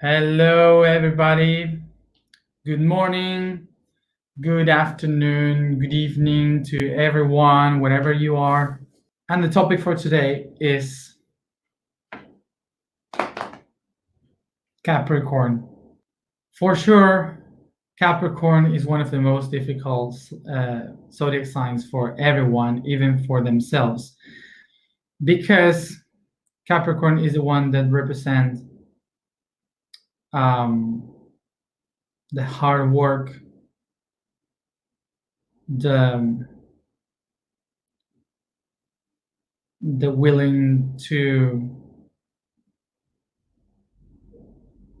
Hello, everybody. Good morning, good afternoon, good evening to everyone, wherever you are. And the topic for today is Capricorn. For sure, Capricorn is one of the most difficult zodiac signs for everyone, even for themselves, because Capricorn is the one that represents um, the hard work, the willing to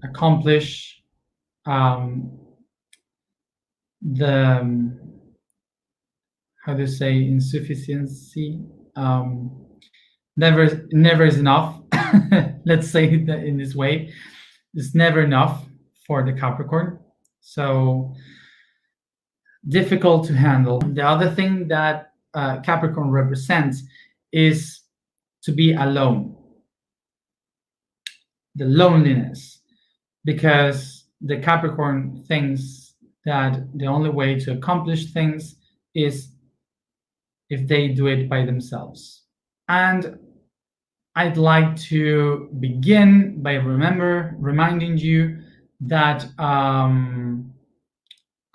accomplish, the how to say, insufficiency. Never is enough. Let's say that in this way, it's never enough for the Capricorn. So difficult to handle. The other thing that Capricorn represents is to be alone, the loneliness, because the Capricorn thinks that the only way to accomplish things is if they do it by themselves. And I'd like to begin by reminding you that I'm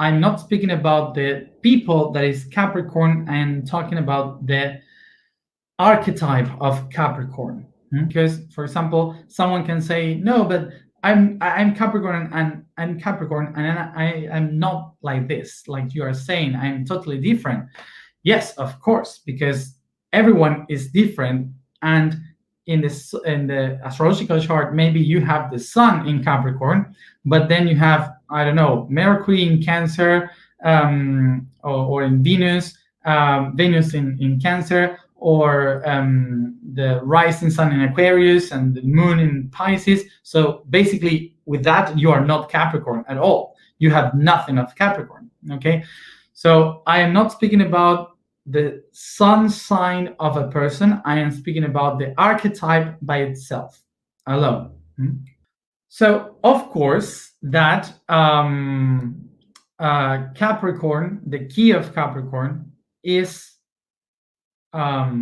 not speaking about the people that is Capricorn. I'm talking about the archetype of Capricorn. Because, for example, someone can say, no, but I'm Capricorn and I'm Capricorn and I'm not like this, like you are saying, I'm totally different. Yes, of course, because everyone is different. And in the astrological chart, maybe you have the sun in Capricorn, but then you have, I don't know, Mercury in Cancer, or in Venus, Venus in Cancer, or the rising sun in Aquarius and the moon in Pisces. So basically, with that, you are not Capricorn at all. You have nothing of Capricorn. Okay, so I am not speaking about the sun sign of a person. I am speaking about the archetype by itself, alone. So, of course, that Capricorn, the key of Capricorn is the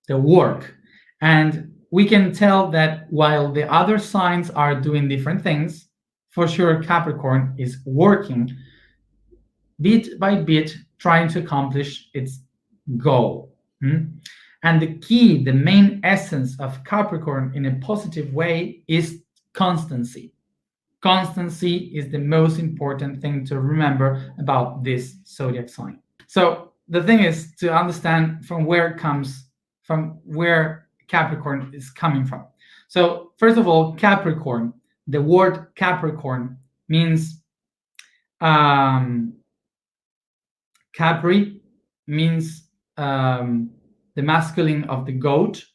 work. And we can tell that while the other signs are doing different things, for sure Capricorn is working bit by bit, trying to accomplish its goal. And the key, the main essence of Capricorn in a positive way is constancy. Constancy is the most important thing to remember about this zodiac sign. So the thing is to understand from where Capricorn is coming from. So first of all, Capricorn, the word Capricorn means Capri means the masculine of the goat,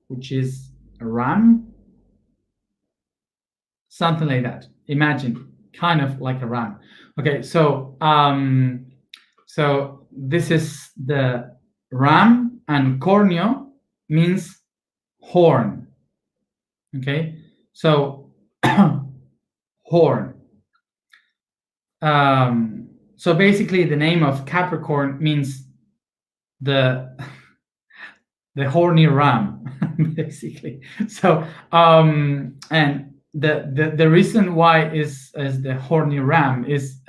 which is a ram, something like that. Imagine, kind of like a ram. Okay, so so this is the ram, and corneo means horn. Okay, so horn. So basically, the name of Capricorn means the horny ram, basically. So and the reason why is the horny ram is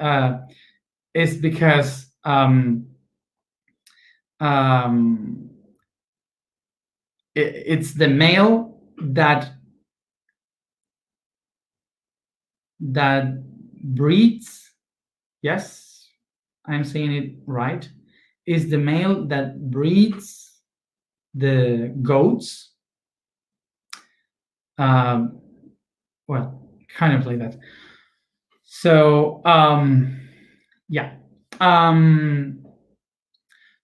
because it's the male that breeds. Yes, I'm saying it right. Is the male that breeds the goats. Well, kind of like that. So yeah.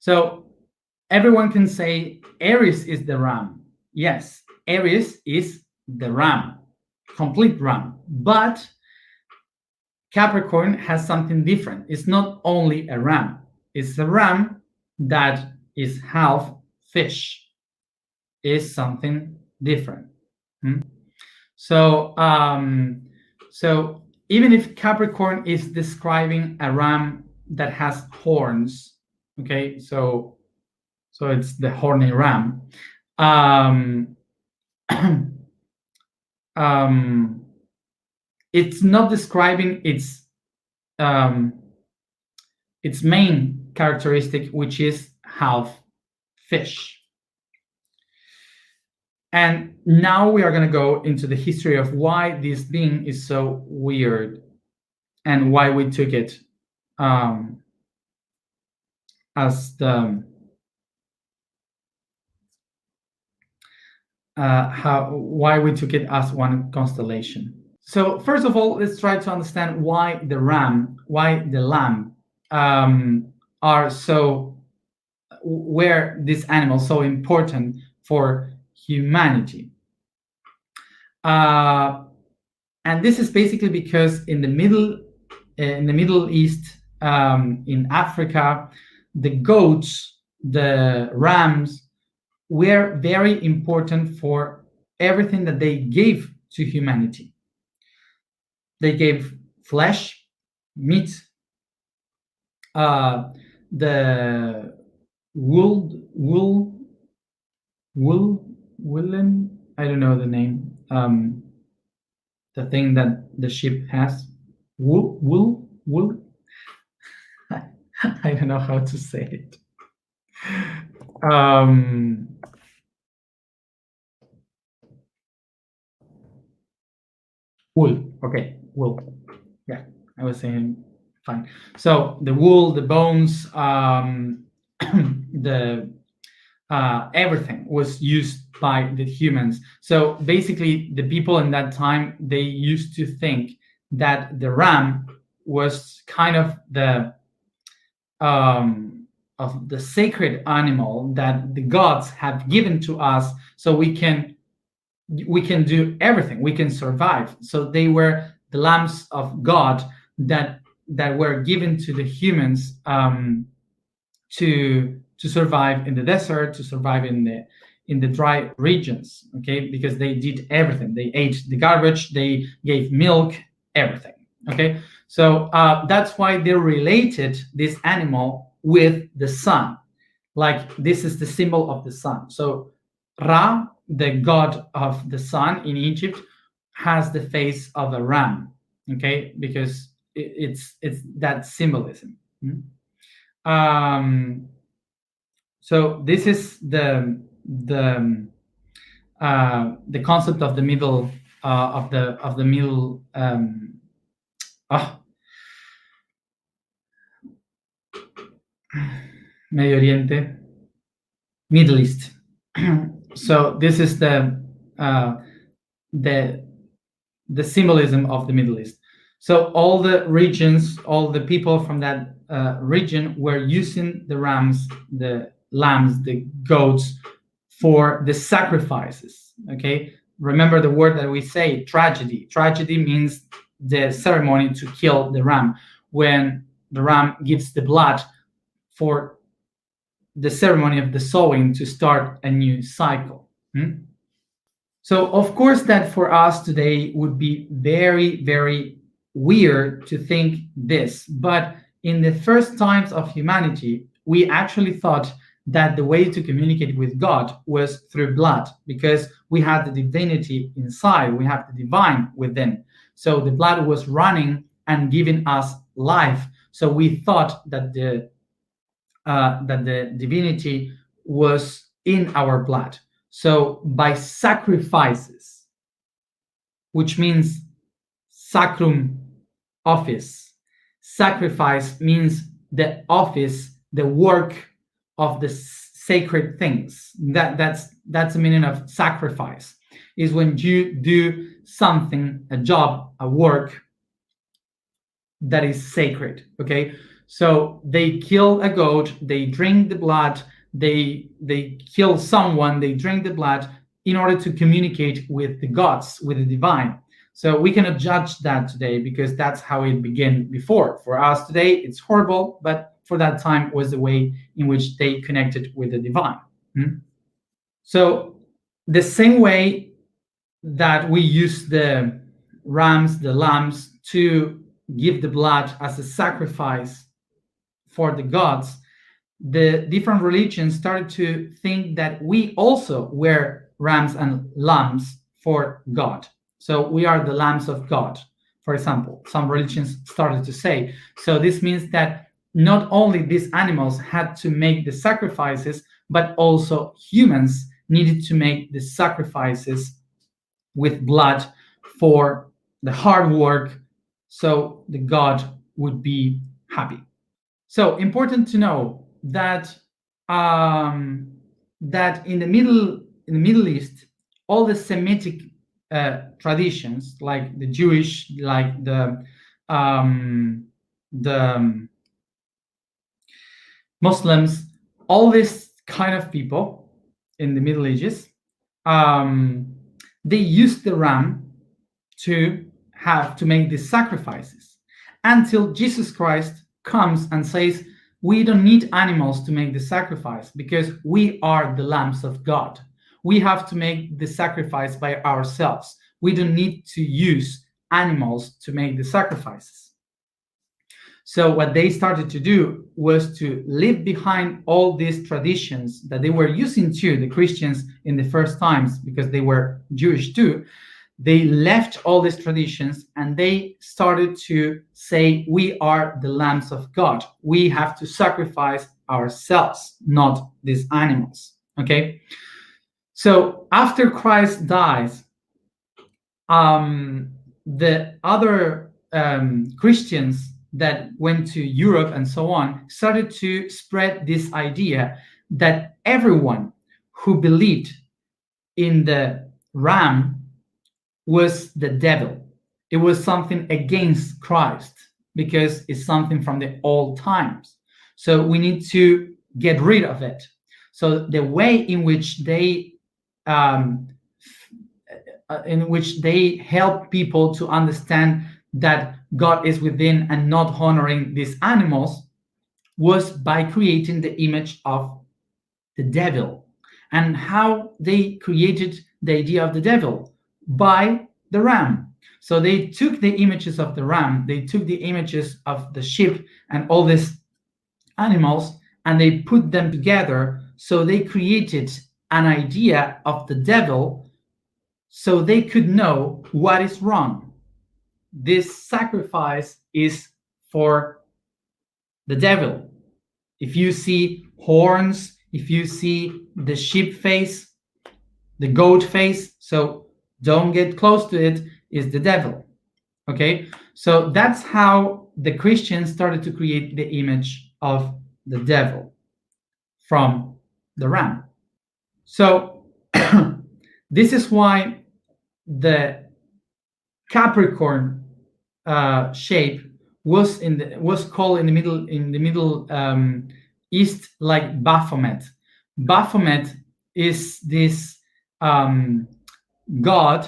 So everyone can say Aries is the ram. Yes, Aries is the ram, complete ram. But Capricorn has something different. It's not only a ram. It's a ram that is half fish. is something different. So so even if Capricorn is describing a ram that has horns, okay, so it's the horny ram. It's not describing its main characteristic, which is half fish. And now we are going to go into the history of why this being is so weird and why we took it as the why we took it as one constellation. So first of all, let's try to understand why the lamb are so, where this animal so important for humanity. And this is basically because in the Middle East, in Africa, the goats, the rams, were very important for everything that they gave to humanity. They gave flesh, meat, the woolen, I don't know the name, the thing that the sheep has, wool. I don't know how to say it. Wool. Okay, wool. Yeah, I was saying fine. So the wool, the bones, the everything was used by the humans. So basically, the people in that time, they used to think that the ram was kind of the sacred animal that the gods have given to us, so we can do everything, we can survive. So they were the lambs of God that were given to the humans to survive in the desert, to survive in the dry regions, okay, because they did everything. They ate the garbage, they gave milk, everything, okay. So that's why they related this animal with the sun. Like, this is the symbol of the sun. So Ra, the god of the sun in Egypt, has the face of a ram, okay, because it's that symbolism. So this is the concept of the middle middle Medio Oriente, Middle East. So this is the symbolism of the Middle East. So all the regions, all the people from that region were using the rams, the lambs, the goats for the sacrifices. Okay, remember the word that we say, tragedy. Tragedy means the ceremony to kill the ram, when the ram gives the blood for the ceremony of the sowing to start a new cycle. So of course that for us today would be very, very weird to think this, but in the first times of humanity, we actually thought that the way to communicate with God was through blood, because we had the divinity inside, we have the divine within. So the blood was running and giving us life. So we thought that the divinity was in our blood. So by sacrifices, which means sacrum, office. Sacrifice means the office, the work of the sacred things. That's the meaning of sacrifice. Is when you do something, a job, a work that is sacred. Okay, so they kill a goat, they drink the blood, they kill someone, they drink the blood in order to communicate with the gods, with the divine. So we cannot judge that today, because that's how it began before. For us today, it's horrible, but for that time was the way in which they connected with the divine. So the same way that we use the rams, the lambs, to give the blood as a sacrifice for the gods, the different religions started to think that we also were rams and lambs for God. So we are the lambs of God, for example. Some religions started to say. So this means that not only these animals had to make the sacrifices, but also humans needed to make the sacrifices with blood for the hard work, so the God would be happy. So important to know that that in the Middle East, all the Semitic traditions, like the Jewish, like the Muslims, all this kind of people in the Middle Ages, they used the ram to have to make these sacrifices until Jesus Christ comes and says, we don't need animals to make the sacrifice because we are the lambs of God. We have to make the sacrifice by ourselves. We don't need to use animals to make the sacrifices. So what they started to do was to leave behind all these traditions that they were using too, the Christians in the first times, because they were Jewish too. They left all these traditions and they started to say, we are the lambs of God. We have to sacrifice ourselves, not these animals. Okay. So after Christ dies, the other Christians that went to Europe and so on started to spread this idea that everyone who believed in the ram was the devil. It was something against Christ because it's something from the old times. So we need to get rid of it. So the way in which they help people to understand that God is within and not honoring these animals was by creating the image of the devil. And how they created the idea of the devil? By the ram. So they took the images of the ram, they took the images of the sheep and all these animals, and they put them together. So they created an idea of the devil so they could know what is wrong. This sacrifice is for the devil. If you see horns, if you see the sheep face, the goat face, so don't get close to it, is the devil. Okay, so that's how the Christians started to create the image of the devil from the ram. So this is why the Capricorn shape was called in the Middle East like Baphomet. Baphomet is this god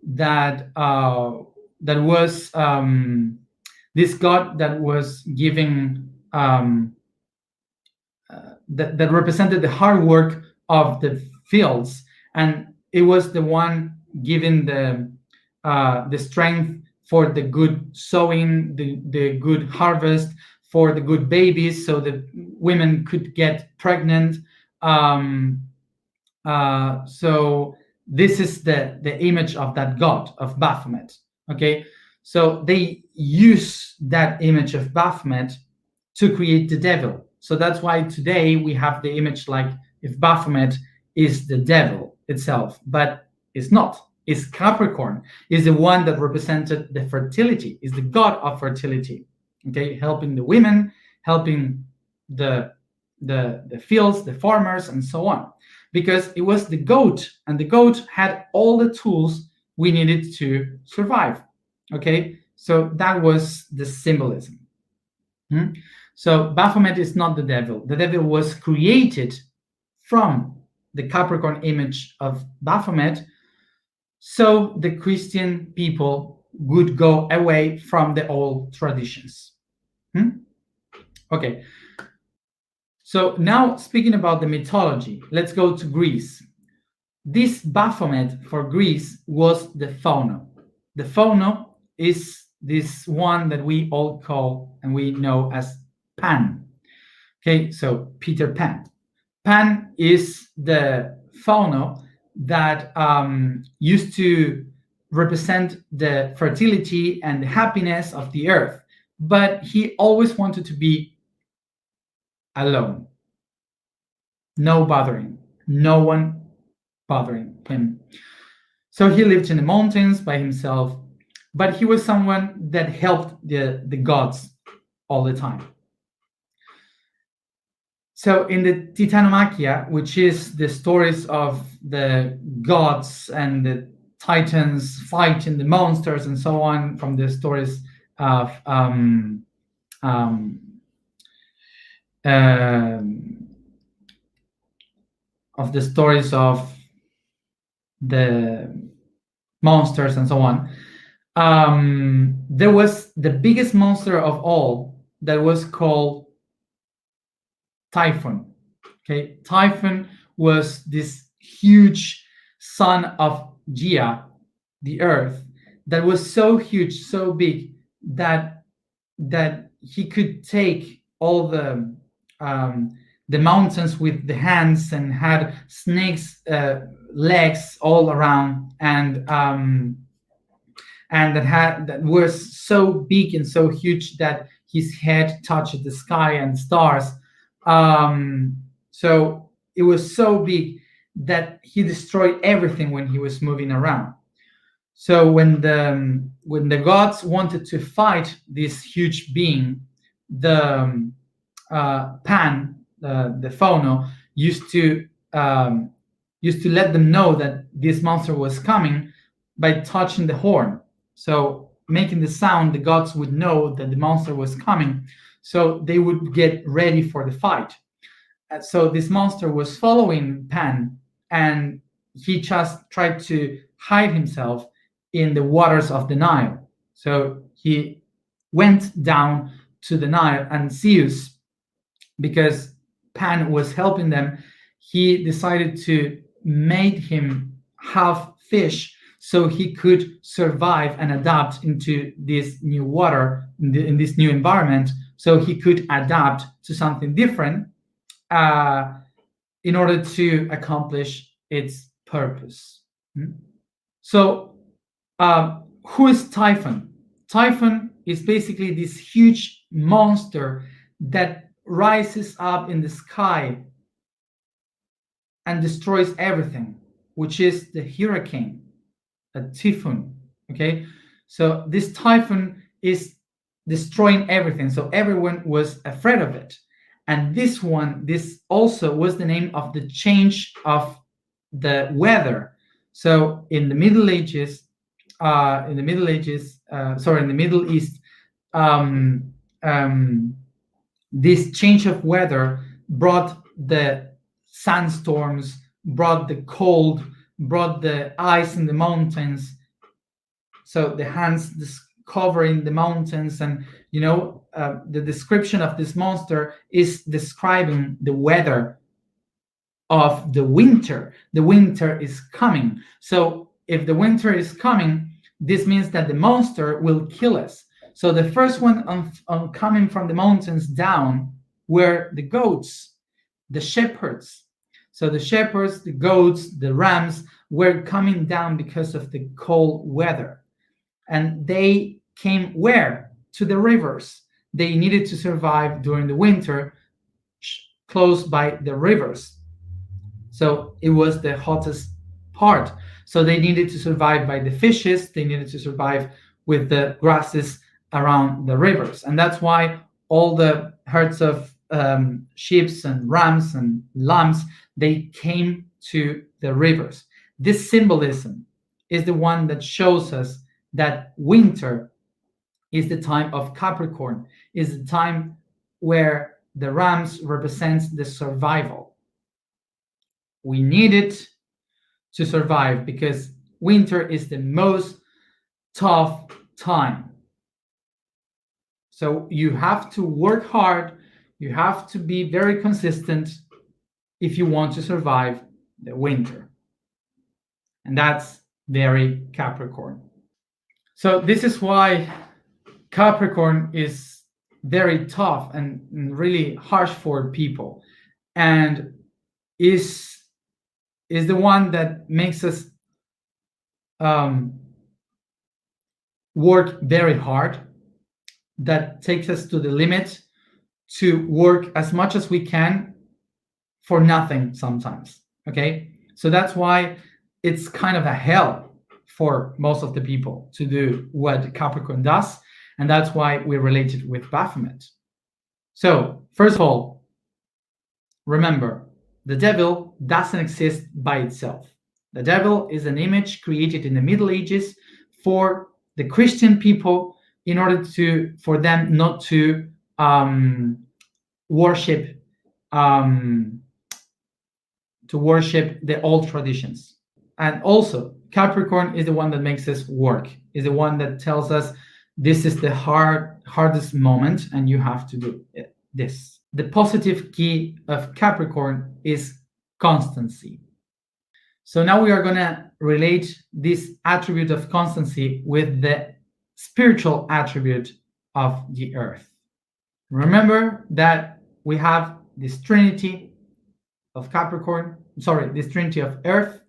that was this god that was giving that represented the hard work of the fields, and it was the one giving the strength for the good sowing, the good harvest, for the good babies, so that women could get pregnant. So this is the image of that god of Baphomet. Okay, so they use that image of Baphomet to create the devil. So that's why today we have the image like if Baphomet is the devil itself, but it's not. Is Capricorn, is the one that represented the fertility, is the god of fertility. Okay, helping the women, helping the fields, the farmers, and so on. Because it was the goat, and the goat had all the tools we needed to survive. Okay, so that was the symbolism. So Baphomet is not the devil. The devil was created from the Capricorn image of Baphomet, so the Christian people would go away from the old traditions. Okay. So now speaking about the mythology, let's go to Greece. this Baphomet for Greece was the Phono. The Phono is this one that we all call and we know as Pan. Okay, so Peter Pan. Pan is the Phono that used to represent the fertility and the happiness of the earth, but he always wanted to be alone. No bothering, no one bothering him. So he lived in the mountains by himself, but he was someone that helped the gods all the time. So in the Titanomachia, which is the stories of the gods and the titans fighting the monsters and so on, from the stories of the stories of the monsters and so on, there was the biggest monster of all that was called Typhon. Okay, Typhon was this huge son of Gaia, the earth, that was so huge, so big that he could take all the mountains with the hands and had snakes legs all around, and that was so big and so huge that his head touched the sky and stars. So it was so big that he destroyed everything when he was moving around. So when the gods wanted to fight this huge being, the Pan, the Phono, used to let them know that this monster was coming by touching the horn. So making the sound, the gods would know that the monster was coming, so they would get ready for the fight. So this monster was following Pan, and he just tried to hide himself in the waters of the Nile. So he went down to the Nile, and Zeus, because Pan was helping them, he decided to make him half fish so he could survive and adapt into this new water, in this new environment, so he could adapt to something different in order to accomplish its purpose. So who is Typhon? Typhon is basically this huge monster that rises up in the sky and destroys everything, which is the hurricane, a typhoon. Okay, so this typhoon is destroying everything, so everyone was afraid of it. And this also was the name of the change of the weather. So in the Middle Ages, in the Middle East, this change of weather brought the sandstorms, brought the cold, brought the ice in the mountains. So the hands covering the mountains, and the description of this monster is describing the weather of the winter. The winter is coming. So if the winter is coming, this means that the monster will kill us. So the first one on coming from the mountains down were the goats, the shepherds. So the shepherds, the goats, the rams were coming down because of the cold weather. And they came where? To the rivers. They needed to survive during the winter close by the rivers. So it was the hottest part. So they needed to survive by the fishes. They needed to survive with the grasses around the rivers. And that's why all the herds of sheep and rams and lambs, they came to the rivers. This symbolism is the one that shows us that winter is the time of Capricorn, is the time where the rams represents the survival. We need it to survive because winter is the most tough time. So you have to work hard, you have to be very consistent if you want to survive the winter. And that's very Capricorn. So this is why Capricorn is very tough and really harsh for people, and is the one that makes us work very hard, that takes us to the limit, to work as much as we can for nothing sometimes. Okay, so that's why it's kind of a hell for most of the people to do what Capricorn does, and that's why we're related with Baphomet. So first of all, remember, the devil doesn't exist by itself. The devil is an image created in the Middle Ages for the Christian people in order for them not to worship the old traditions. And also, Capricorn is the one that makes us work, is the one that tells us this is the hardest moment and you have to do this. The positive key of Capricorn is constancy. So now we are going to relate this attribute of constancy with the spiritual attribute of the earth. Remember that we have this trinity of Capricorn, this trinity of earth,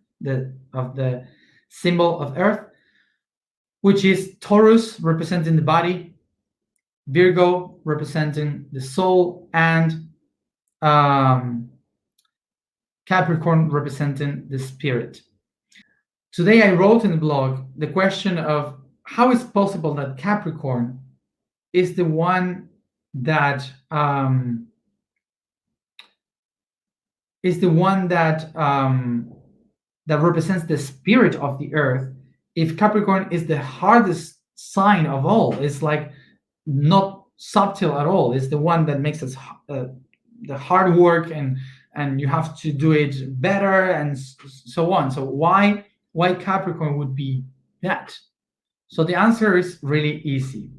of the symbol of earth, which is Taurus representing the body, Virgo representing the soul, and Capricorn representing the spirit. Today I wrote in the blog the question of how is possible that Capricorn is the one that that represents the spirit of the earth, if Capricorn is the hardest sign of all. It's like not subtle at all. It's the one that makes us the hard work, and you have to do it better and so on. So why Capricorn would be that? So the answer is really easy.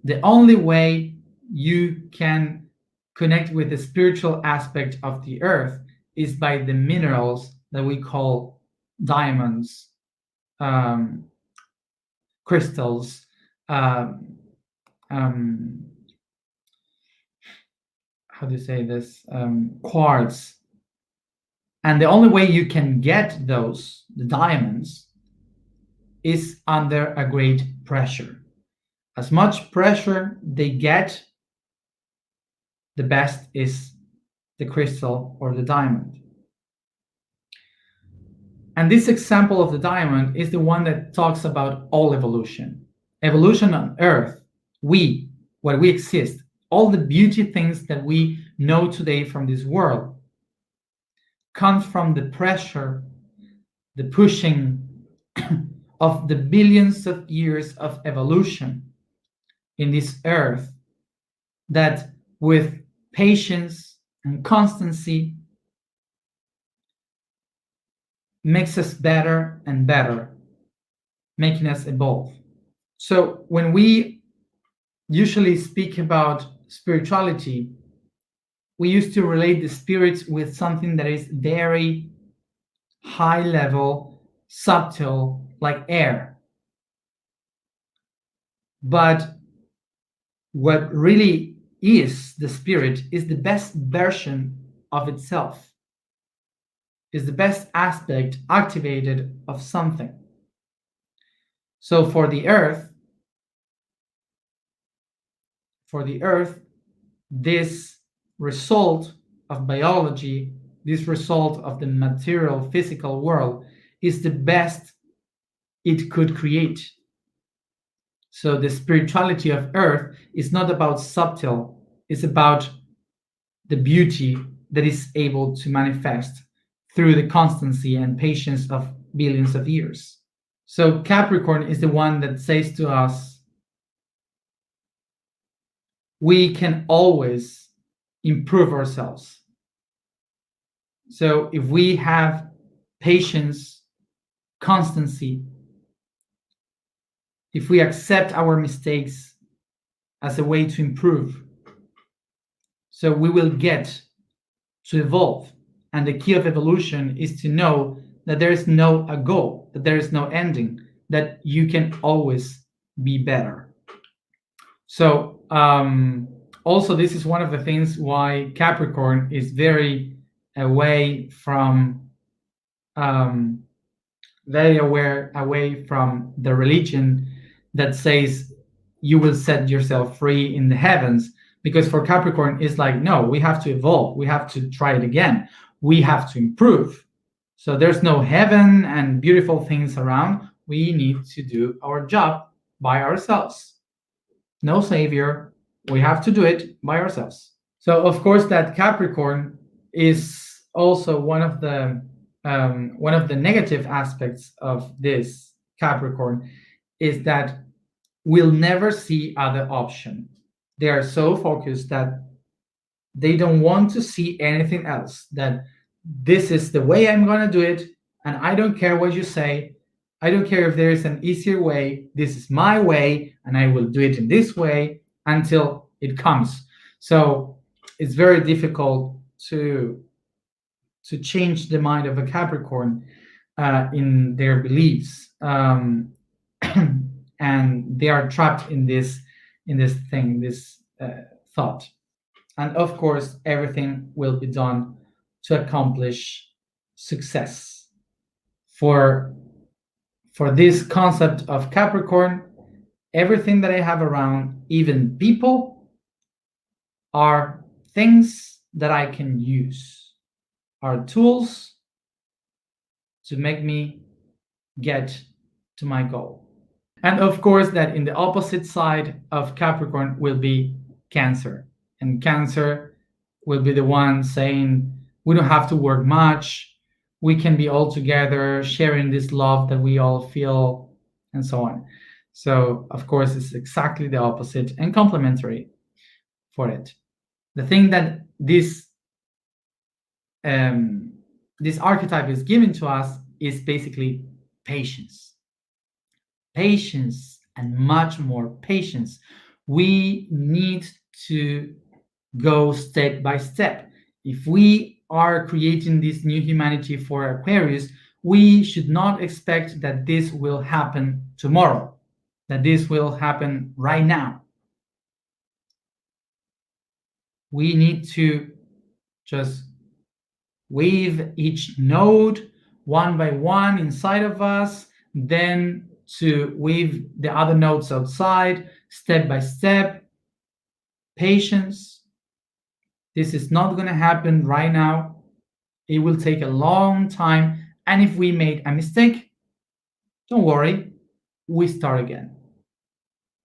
The only way you can connect with the spiritual aspect of the earth is by the minerals that we call diamonds, crystals, how do you say this, quartz. And the only way you can get the diamonds, is under a great pressure. As much pressure they get, the best is the crystal or the diamond. And this example of the diamond is the one that talks about all evolution. Evolution on Earth, where we exist, all the beauty things that we know today from this world comes from the pressure, the pushing of the billions of years of evolution in this earth, that with patience and constancy makes us better and better, making us evolve. So when we usually speak about spirituality, we used to relate the spirits with something that is very high level, subtle, like air. But what really is the spirit is the best version of itself, is the best aspect activated of something. So for the earth, this result of biology, this result of the material physical world, is the best it could create. So the spirituality of earth is not about subtle, it's about the beauty that is able to manifest through the constancy and patience of billions of years. So Capricorn is the one that says to us, we can always improve ourselves. So if we have patience, constancy, if we accept our mistakes as a way to improve, so we will get to evolve. And the key of evolution is to know that there is no a goal, that there is no ending, that you can always be better. So also, this is one of the things why Capricorn is very away from very away from the religion that says you will set yourself free in the heavens, because for Capricorn it's like, no, we have to evolve, we have to try it again, we have to improve. So there's no heaven and beautiful things around. We need to do our job by ourselves. No savior. We have to do it by ourselves. So of course that Capricorn is also one of the negative aspects of this Capricorn is that we'll never see other option. They are so focused that they don't want to see anything else, that this is the way I'm going to do it, and I don't care what you say. I don't care if there is an easier way. This is my way, and I will do it in this way until it comes. So it's very difficult to change the mind of a Capricorn in their beliefs, and they are trapped in this thought. And of course, everything will be done to accomplish success. For this concept of Capricorn, everything that I have around, even people, are things that I can use, are tools to make me get to my goal. And of course, that in the opposite side of Capricorn will be Cancer. And Cancer will be the one saying, we don't have to work much. We can be all together, sharing this love that we all feel, and so on. So, of course, it's exactly the opposite and complementary for it. The thing that this archetype is giving to us is basically patience. Patience and much more patience. We need to go step by step. If we are creating this new humanity for Aquarius, we should not expect that this will happen tomorrow, that this will happen right now. We need to just weave each node one by one inside of us, then to weave the other nodes outside, step by step. Patience. This is not going to happen right now. It will take a long time. And if we made a mistake, don't worry, we start again.